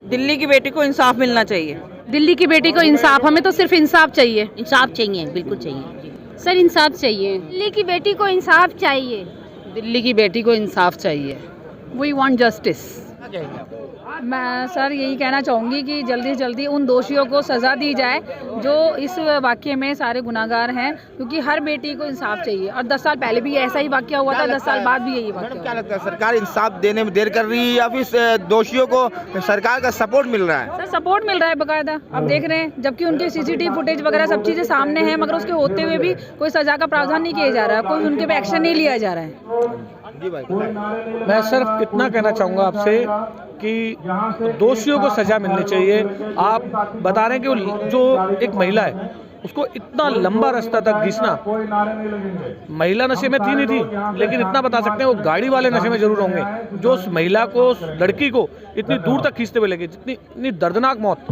दिल्ली की बेटी को इंसाफ मिलना चाहिए। दिल्ली की बेटी को इंसाफ, हमें तो सिर्फ इंसाफ चाहिए। इंसाफ चाहिए, बिल्कुल चाहिए। सर इंसाफ चाहिए। दिल्ली की बेटी को इंसाफ चाहिए। दिल्ली की बेटी को इंसाफ चाहिए। We want justice. मैं सर यही कहना चाहूँगी कि जल्दी से जल्दी उन दोषियों को सज़ा दी जाए जो इस वाक़ये में सारे गुनाहगार हैं, क्योंकि हर बेटी को इंसाफ चाहिए। और 10 साल पहले भी ऐसा ही वाक़या हुआ था, 10 साल बाद भी यही वाक़या। क्या लगता है, सरकार इंसाफ देने में देर कर रही है या फिर दोषियों को सरकार का सपोर्ट मिल रहा है? सर सपोर्ट मिल रहा है बाकायदा, अब देख रहे हैं, जबकि उनके सीसीटीवी फुटेज वगैरह सब चीज़ें सामने हैं, मगर उसके होते हुए भी कोई सज़ा का प्रावधान नहीं किया जा रहा है, कोई उनके पे एक्शन नहीं लिया जा रहा है। जी भाई, मैं सिर्फ इतना कहना चाहूँगा आपसे कि दोषियों को सज़ा मिलनी चाहिए। आप बता रहे हैं कि जो एक महिला है उसको इतना लंबा रास्ता तक घिसना, महिला नशे में थी नहीं थी, लेकिन इतना बता सकते हैं वो गाड़ी वाले नशे में जरूर होंगे जो उस महिला को, उस लड़की को इतनी दूर तक खींचते हुए लगे। इतनी दर्दनाक मौत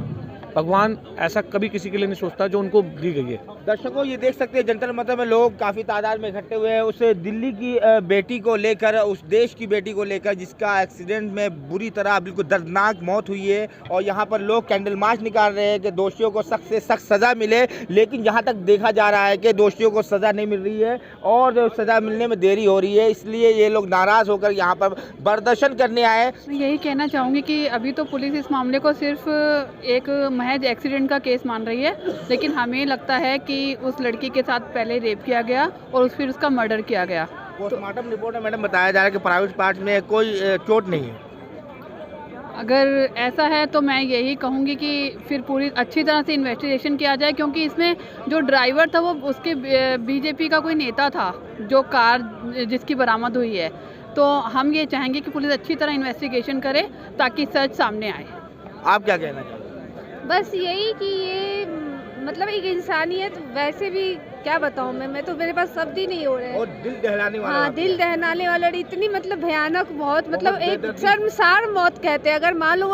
भगवान ऐसा कभी किसी के लिए नहीं सोचता जो उनको दी गई है। दर्शकों ये देख सकते हैं जंतर मंतर में लोग काफ़ी तादाद में इकट्ठे हुए हैं उस दिल्ली की बेटी को लेकर, उस देश की बेटी को लेकर जिसका एक्सीडेंट में बुरी तरह बिल्कुल दर्दनाक मौत हुई है। और यहाँ पर लोग कैंडल मार्च निकाल रहे हैं कि दोषियों को सख्त से सख्त सज़ा मिले, लेकिन जहाँ तक देखा जा रहा है कि दोषियों को सज़ा नहीं मिल रही है और सज़ा मिलने में देरी हो रही है, इसलिए ये लोग नाराज़ होकर यहाँ पर प्रदर्शन करने आए। यही कहना चाहूँगी कि अभी तो पुलिस इस मामले को सिर्फ एक महज एक्सीडेंट का केस मान रही है, लेकिन हमें लगता है कि उस लड़की के साथ पहले रेप किया गया और फिर उसका मर्डर किया गया। पोस्टमार्टम रिपोर्ट में मैडम बताया जा रहा है कि प्राइवेट पार्ट में कोई चोट नहीं है। अगर ऐसा है तो मैं यही कहूँगी कि फिर पूरी अच्छी तरह से इन्वेस्टिगेशन किया जाए, क्योंकि इसमें जो ड्राइवर था वो उसके बीजेपी का कोई नेता था जो कार जिसकी बरामद हुई है। तो हम ये चाहेंगे कि पुलिस अच्छी तरह इन्वेस्टिगेशन करे ताकि सच सामने आए। आप क्या कहना चाहते हैं? बस यही कि ये मतलब एक इंसानियत, वैसे भी क्या बताऊँ मैं तो मेरे पास शब्द ही नहीं हो रहे हैं। और दिल दहलाने वाला। हाँ, दिल दहलाने वाला, इतनी मतलब भयानक मौत, मतलब एक शर्मसार मौत कहते हैं। अगर मान लो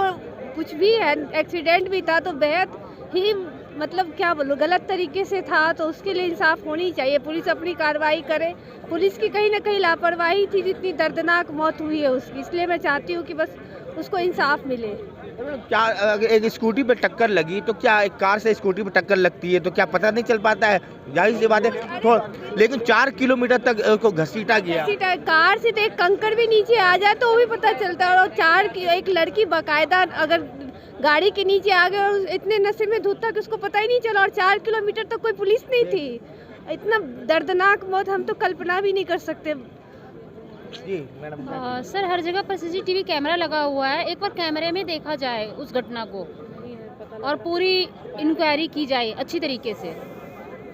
कुछ भी है, एक्सीडेंट भी था तो बेहद ही मतलब क्या बोलूँ गलत तरीके से था, तो उसके लिए इंसाफ होनी चाहिए। पुलिस अपनी कार्रवाई करे। पुलिस की कहीं ना कहीं लापरवाही थी जितनी दर्दनाक मौत हुई है उसकी, इसलिए मैं चाहती हूँ कि बस उसको इंसाफ मिले। क्या एक स्कूटी पे टक्कर लगी तो क्या एक कार से स्कूटी पे टक्कर लगती है तो क्या पता नहीं चल पाता है? जाहिर सी बात है तो, लेकिन 4 किलोमीटर तक उसको घसीटा गया। कार से तो एक कंकड़ भी नीचे आ जाए तो वो भी पता चलता है, और एक लड़की बाकायदा अगर गाड़ी के नीचे आ गए और इतने नशे में धुत तक उसको पता ही नहीं चला, और 4 किलोमीटर तक कोई पुलिस नहीं थी। इतना दर्दनाक मौत हम तो कल्पना भी नहीं कर सकते। जी मैडम। सर हर जगह पर सीसीटीवी कैमरा लगा हुआ है, एक बार कैमरे में देखा जाए उस घटना को और पूरी इंक्वायरी की जाए अच्छी तरीके से।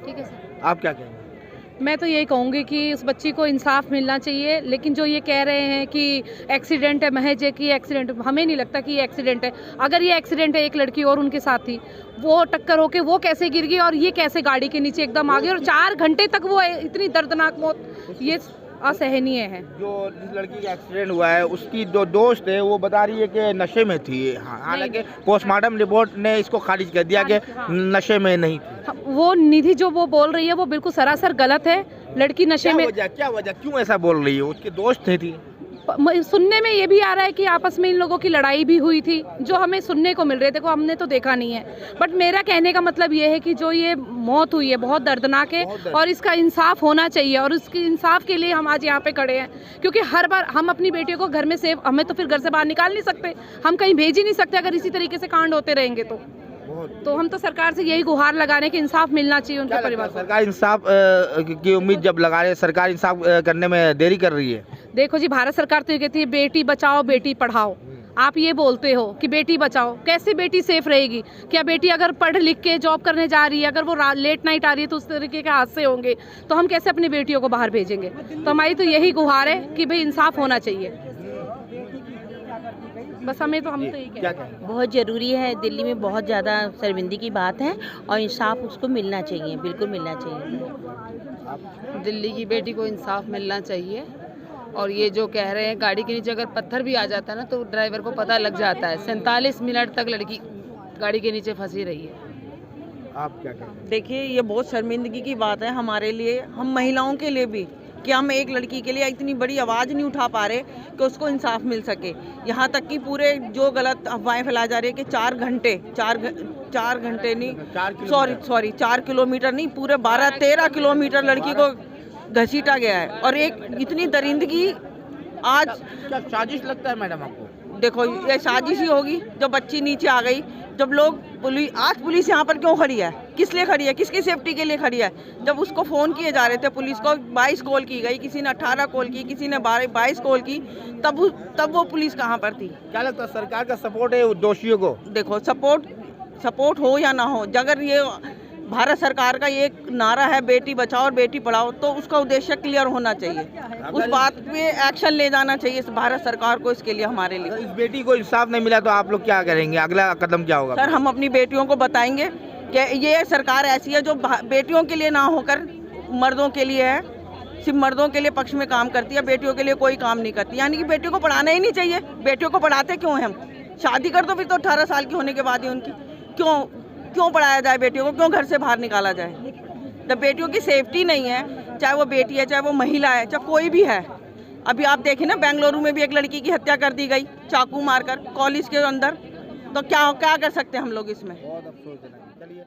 ठीक है सर। आप क्या कहेंगे? मैं तो यही कहूँगी कि उस बच्ची को इंसाफ मिलना चाहिए, लेकिन जो ये कह रहे हैं कि एक्सीडेंट है, महज है कि एक्सीडेंट, हमें नहीं लगता कि ये एक्सीडेंट है। अगर ये एक्सीडेंट है, एक लड़की और उनके साथ थी, वो टक्कर होके वो कैसे गिर गई और ये कैसे गाड़ी के नीचे एकदम आ गई और 4 घंटे तक वो इतनी दर्दनाक मौत, ये असहनीय है। जो जिस लड़की का एक्सीडेंट हुआ है उसकी जो दोस्त है वो बता रही है कि नशे में थी, हालांकि पोस्टमार्टम रिपोर्ट ने इसको खारिज कर दिया कि नशे में नहीं थी। वो निधि जो वो बोल रही है वो बिल्कुल सरासर गलत है। लड़की नशे में, क्या वजह क्यों ऐसा बोल रही है? उसके दोस्त थी। सुनने में ये भी आ रहा है कि आपस में इन लोगों की लड़ाई भी हुई थी, जो हमें सुनने को मिल रहे थे, को हमने तो देखा नहीं है। बट मेरा कहने का मतलब ये है कि जो ये मौत हुई है बहुत दर्दनाक है और इसका इंसाफ होना चाहिए, और उसके इंसाफ के लिए हम आज यहाँ पे खड़े हैं, क्योंकि हर बार हम अपनी बेटियों को घर में सेफ, हमें तो फिर घर से बाहर निकाल नहीं सकते, हम कहीं भेज ही नहीं सकते अगर इसी तरीके से कांड होते रहेंगे तो हम तो सरकार से यही गुहार लगाने कि इंसाफ मिलना चाहिए उनके परिवार को। सरकार इंसाफ की उम्मीद जब लगा रही है, सरकार इंसाफ करने में देरी कर रही है। देखो जी, भारत सरकार तो ये कहती है बेटी बचाओ बेटी पढ़ाओ। आप ये बोलते हो कि बेटी बचाओ, कैसे बेटी सेफ रहेगी? क्या बेटी अगर पढ़ लिख के जॉब करने जा रही है, अगर वो लेट नाइट आ रही है तो उस तरीके के हादसे होंगे, तो हम कैसे अपनी बेटियों को बाहर भेजेंगे? तो हमारी तो यही गुहार है कि भाई इंसाफ होना चाहिए, बस हमें तो हम तो यही कहते हैं। बहुत ज़रूरी है, दिल्ली में बहुत ज़्यादा शर्मिंदगी की बात है और इंसाफ उसको मिलना चाहिए, बिल्कुल मिलना चाहिए। दिल्ली की बेटी को इंसाफ मिलना चाहिए, और ये जो कह रहे हैं गाड़ी के नीचे अगर पत्थर भी आ जाता है ना तो ड्राइवर को पता लग जाता है। 47 मिनट तक लड़की गाड़ी के नीचे फंसी रही है। आप क्या कहेंगे? देखिए ये बहुत शर्मिंदगी की बात है हमारे लिए, हम महिलाओं के लिए भी, कि हम एक लड़की के लिए इतनी बड़ी आवाज़ नहीं उठा पा रहे कि उसको इंसाफ मिल सके। यहाँ तक कि पूरे जो गलत अफवाहें फैलाई जा रही है कि 4 घंटे नहीं, सॉरी 4 किलोमीटर नहीं, पूरे 12-13 किलोमीटर लड़की को घसीटा गया है। और एक इतनी दरिंदगी आज, क्या साजिश लगता है मैडम आपको? देखो ये साजिश ही होगी जब बच्ची नीचे आ गई। जब लोग पुलिस यहाँ पर क्यों खड़ी है, किस लिए खड़ी है, किसकी सेफ्टी के लिए खड़ी है? जब उसको फ़ोन किए जा रहे थे पुलिस को, 22 कॉल की गई, किसी ने 18 कॉल की, किसी ने 22 कॉल की, तब वो पुलिस कहाँ पर थी? क्या लगता है सरकार का सपोर्ट है दोषियों को? देखो सपोर्ट हो या ना हो, अगर ये भारत सरकार का ये नारा है बेटी बचाओ और बेटी पढ़ाओ, तो उसका उद्देश्य क्लियर होना चाहिए। उस बात पे एक्शन ले जाना चाहिए इस भारत सरकार को, इसके लिए हमारे लिए। इस बेटी को इंसाफ नहीं मिला तो आप लोग क्या करेंगे, अगला कदम क्या होगा? सर हम अपनी बेटियों को बताएंगे कि ये सरकार ऐसी है जो बेटियों के लिए ना होकर मर्दों के लिए है, सिर्फ मर्दों के लिए पक्ष में काम करती है, बेटियों के लिए कोई काम नहीं करती। यानी कि बेटियों को पढ़ाना ही नहीं चाहिए। बेटियों को पढ़ाते क्यों हैं हम? शादी कर दो फिर तो 18 साल की होने के बाद ही उनकी क्यों पढ़ाया जाए बेटियों को, क्यों घर से बाहर निकाला जाए? जब बेटियों की सेफ्टी नहीं है, चाहे वो बेटी है, चाहे वो महिला है, चाहे कोई भी है। अभी आप देखें ना, बेंगलुरु में भी एक लड़की की हत्या कर दी गई चाकू मारकर कॉलेज के अंदर। तो क्या कर सकते हैं हम लोग इसमें? बहुत अफसोसजनक। चलिए।